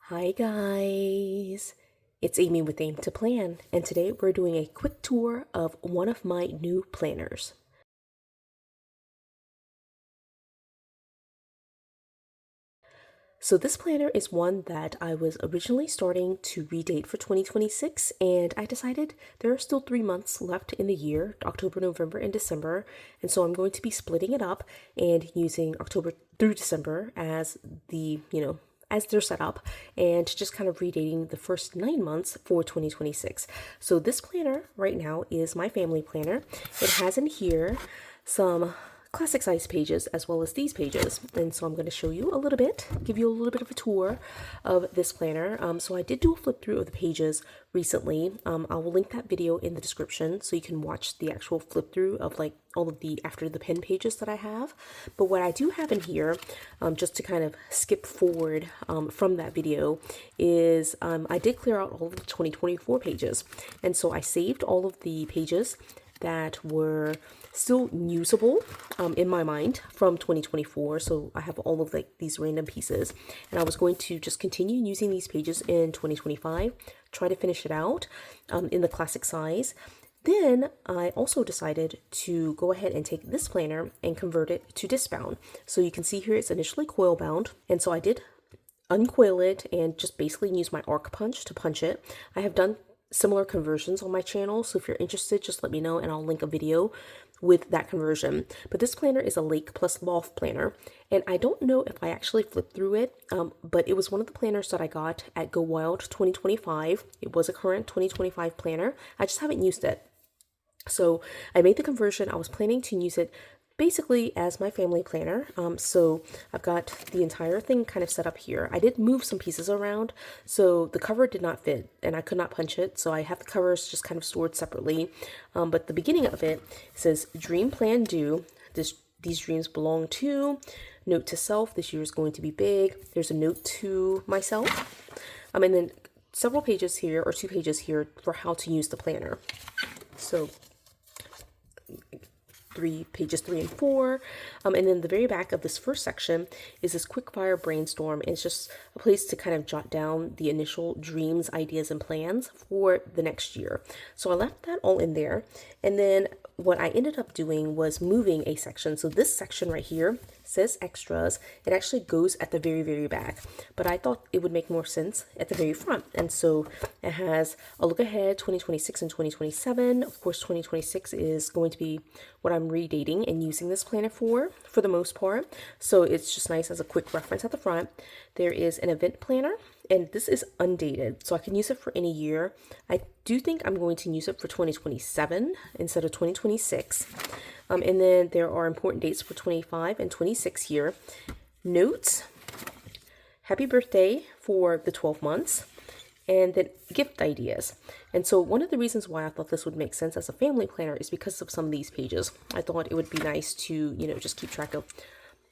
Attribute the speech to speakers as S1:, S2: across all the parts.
S1: Hi guys, it's Amy with Aim to Plan, and today we're doing a quick tour of one of my new planners. So this planner is one that I was originally starting to redate for 2026, and I decided there are still 3 months left in the year, October, November, and December, and so I'm going to be splitting it up and using October through December as as they're set up, and just kind of redating the first 9 months for 2026. So this planner right now is my family planner. It has in here some classic size pages as well as these pages, and so I'm going to show you a little bit, give you a little bit of a tour of this planner. So I did do a flip through of the pages recently. I will link that video in the description so you can watch the actual flip through of like all of the after the pen pages that I have. But what I do have in here, just to kind of skip forward from that video, is I did clear out all of the 2024 pages, and so I saved all of the pages that were still usable in my mind from 2024. So I have all of like these random pieces, and I was going to just continue using these pages in 2025, try to finish it out in the classic size. Then I also decided to go ahead and take this planner and convert it to disc bound. So you can see here it's initially coil bound, and so I did uncoil it and just basically use my arc punch to punch it. I have done similar conversions on my channel, so if you're interested, just let me know and I'll link a video with that conversion. But this planner is a lake plus loft planner, and I don't know if I actually flipped through it, but it was one of the planners that I got at Go Wild 2025. It was a current 2025 planner. I just haven't used it. So I made the conversion. I was planning to use it basically as my family planner. So I've got the entire thing kind of set up here. I did move some pieces around, so the cover did not fit and I could not punch it. So I have the covers just kind of stored separately. But the beginning of it says dream plan do. These dreams belong to. Note to self, this year is going to be big. There's a note to myself. And then several pages here, or 2 pages here, for how to use the planner. So pages 3 and 4, and then the very back of this first section is this quick fire brainstorm. It's just a place to kind of jot down the initial dreams, ideas, and plans for the next year. So I left that all in there, and then what I ended up doing was moving a section. So this section right here says extras. It actually goes at the very back, but I thought it would make more sense at the very front, and so it has a look ahead 2026 and 2027. Of course, 2026 is going to be what I'm redating and using this planner for the most part, so it's just nice as a quick reference at the front. There is an event planner, and this is undated, so I can use it for any year. I do think I'm going to use it for 2027 instead of 2026. And then there are important dates for 25 and 26 here. Notes, happy birthday for the 12 months, and then gift ideas. And so one of the reasons why I thought this would make sense as a family planner is because of some of these pages. I thought it would be nice to, just keep track of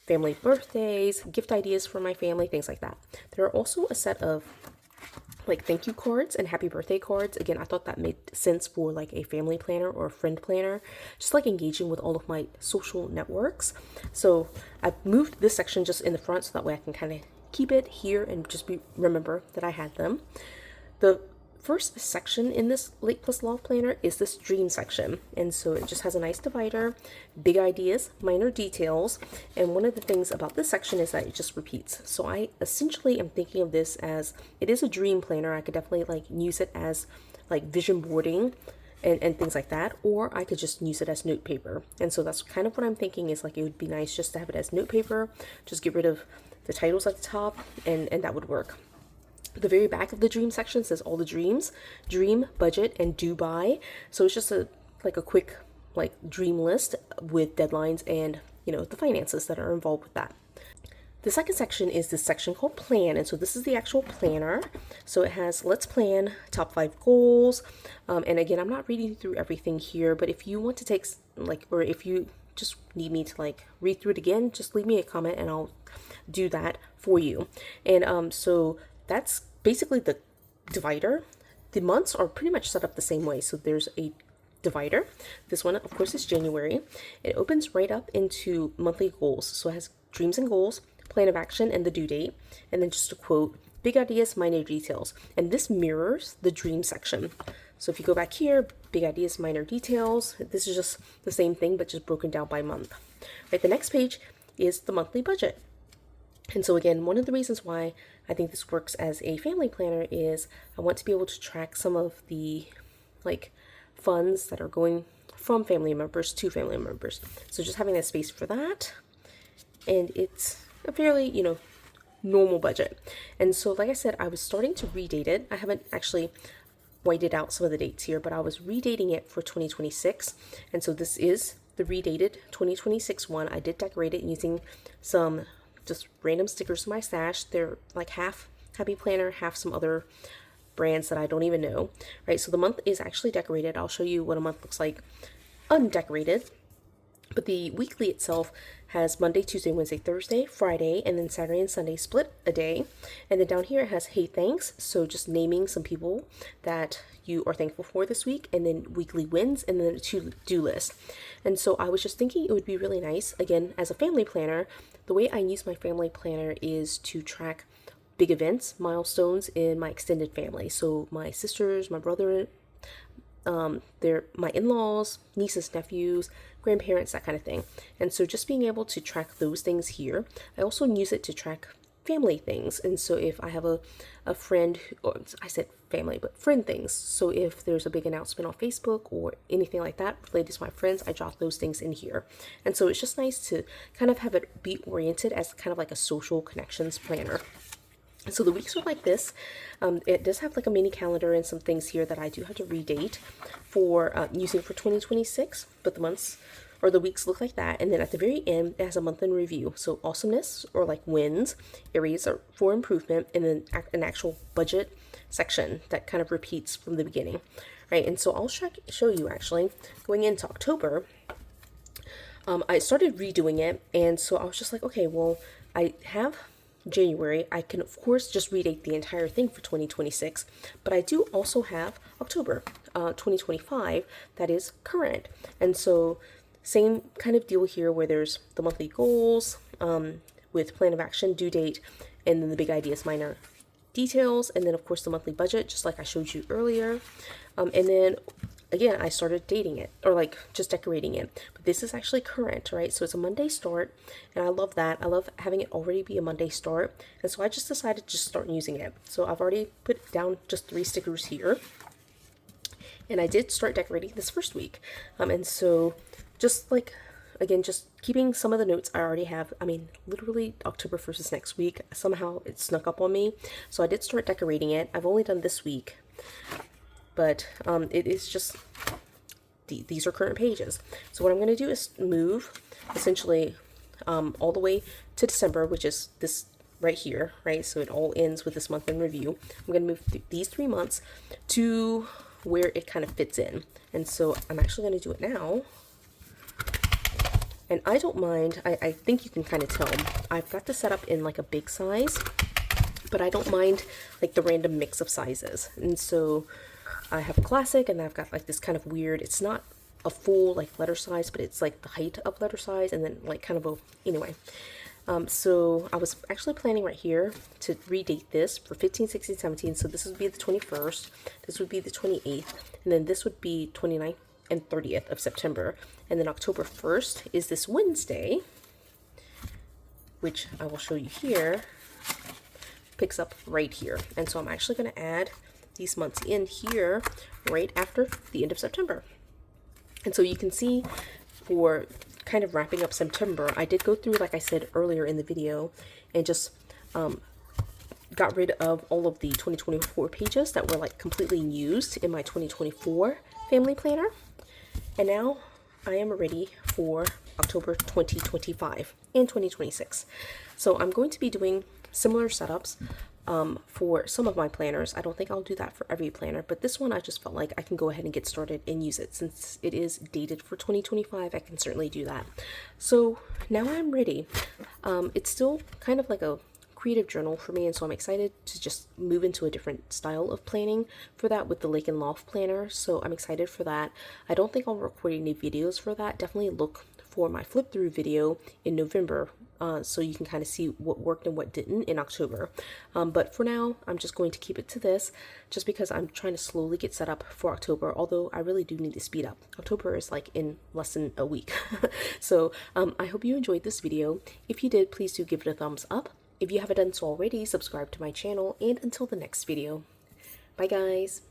S1: family birthdays, gift ideas for my family, things like that. There are also a set of like thank you cards and happy birthday cards. Again, I thought that made sense for like a family planner or a friend planner, just like engaging with all of my social networks. So I've moved this section just in the front so that way I can kind of keep it here and just remember that I had them. The first section in this Lake Plus Loft planner is this dream section, and so it just has a nice divider, big ideas, minor details, and one of the things about this section is that it just repeats. So I essentially am thinking of this as, it is a dream planner. I could definitely like use it as like vision boarding and things like that, or I could just use it as note paper. And so that's kind of what I'm thinking, is like it would be nice just to have it as note paper, just get rid of the titles at the top, and that would work. The very back of the dream section says all the dreams, dream, budget, and do buy. So it's just a quick like dream list with deadlines and the finances that are involved with that. The second section is this section called plan, and so this is the actual planner. So it has let's plan, top 5 goals, and again, I'm not reading through everything here, but if you want to take or if you just need me to like read through it again, just leave me a comment and I'll do that for you. And so that's basically the divider. The months are pretty much set up the same way. So there's a divider. This one, of course, is January. It opens right up into monthly goals. So it has dreams and goals, plan of action, and the due date. And then just a quote, big ideas, minor details. And this mirrors the dream section. So if you go back here, big ideas, minor details, this is just the same thing, but just broken down by month. Right, the next page is the monthly budget. And so again, one of the reasons why I think this works as a family planner is I want to be able to track some of the like funds that are going from family members to family members. So just having that space for that. And it's a fairly, normal budget. And so, like I said, I was starting to redate it. I haven't actually whited out some of the dates here, but I was redating it for 2026. And so this is the redated 2026 one. I did decorate it using some just random stickers in my stash. They're like half Happy Planner, half some other brands that I don't even know, right? So the month is actually decorated. I'll show you what a month looks like undecorated. But the weekly itself has Monday, Tuesday, Wednesday, Thursday, Friday, and then Saturday and Sunday split a day. And then down here it has Hey Thanks. So just naming some people that you are thankful for this week, and then weekly wins, and then a to-do list. And so I was just thinking it would be really nice, again, as a family planner, the way I use my family planner is to track big events, milestones in my extended family. So my sisters, my brother, they're my in-laws, nieces, nephews, grandparents, that kind of thing. And so just being able to track those things here. I also use it to track family things. And so if I have a friend, or I said family, but friend things. So if there's a big announcement on Facebook or anything like that related to my friends, I jot those things in here. And so it's just nice to kind of have it be oriented as kind of like a social connections planner. So the weeks are like this. It does have like a mini calendar and some things here that I do have to redate for using for 2026, but the months or the weeks look like that. And then at the very end, it has a month in review. So awesomeness or like wins, areas are for improvement, and then an actual budget section that kind of repeats from the beginning, right? And so I'll show you actually going into October. I started redoing it, and so I was just like, okay, well, I have January. I can of course just redate the entire thing for 2026, but I do also have October 2025 that is current. And so same kind of deal here where there's the monthly goals with plan of action, due date, and then the big ideas, minor details, and then of course the monthly budget, just like I showed you earlier. And then again, I started dating it, or like just decorating it, but this is actually current, right? So it's a Monday start, and I love that. I love having it already be a Monday start. And so I just decided to just start using it. So I've already put down just 3 stickers here, and I did start decorating this first week. And so just like, again, just keeping some of the notes I already have. I mean, literally October 1st is next week. Somehow it snuck up on me. So I did start decorating it. I've only done this week, but it is just, these are current pages. So what I'm going to do is move essentially all the way to December, which is this right here, right? So it all ends with this month in review. I'm going to move these 3 months to where it kind of fits in. And so I'm actually going to do it now. And I don't mind, I think you can kind of tell, I've got this set up in like a big size, but I don't mind like the random mix of sizes. And so I have a classic, and I've got like this kind of weird, it's not a full like letter size, but it's like the height of letter size, and then like kind of a, anyway. So I was actually planning right here to redate this for 15, 16, 17. So this would be the 21st, this would be the 28th, and then this would be 29th and 30th of September. And then October 1st is this Wednesday, which I will show you here, picks up right here. And so I'm actually going to add these months in here right after the end of September. And so you can see for kind of wrapping up September, I did go through, like I said earlier in the video, and just got rid of all of the 2024 pages that were like completely used in my 2024 family planner. And now I am ready for October 2025 and 2026. So I'm going to be doing similar setups for some of my planners. I don't think I'll do that for every planner, but this one I just felt like I can go ahead and get started and use it. Since it is dated for 2025, I can certainly do that. So now I'm ready. It's still kind of like a creative journal for me, and so I'm excited to just move into a different style of planning for that with the Lake and Loft planner. So I'm excited for that. I don't think I'll record any videos for that. Definitely look for my flip through video in November so you can kind of see what worked and what didn't in October. But for now, I'm just going to keep it to this, just because I'm trying to slowly get set up for October, although I really do need to speed up. October is like in less than a week. So I hope you enjoyed this video. If you did, please do give it a thumbs up. If you haven't done so already, subscribe to my channel, and until the next video. Bye guys!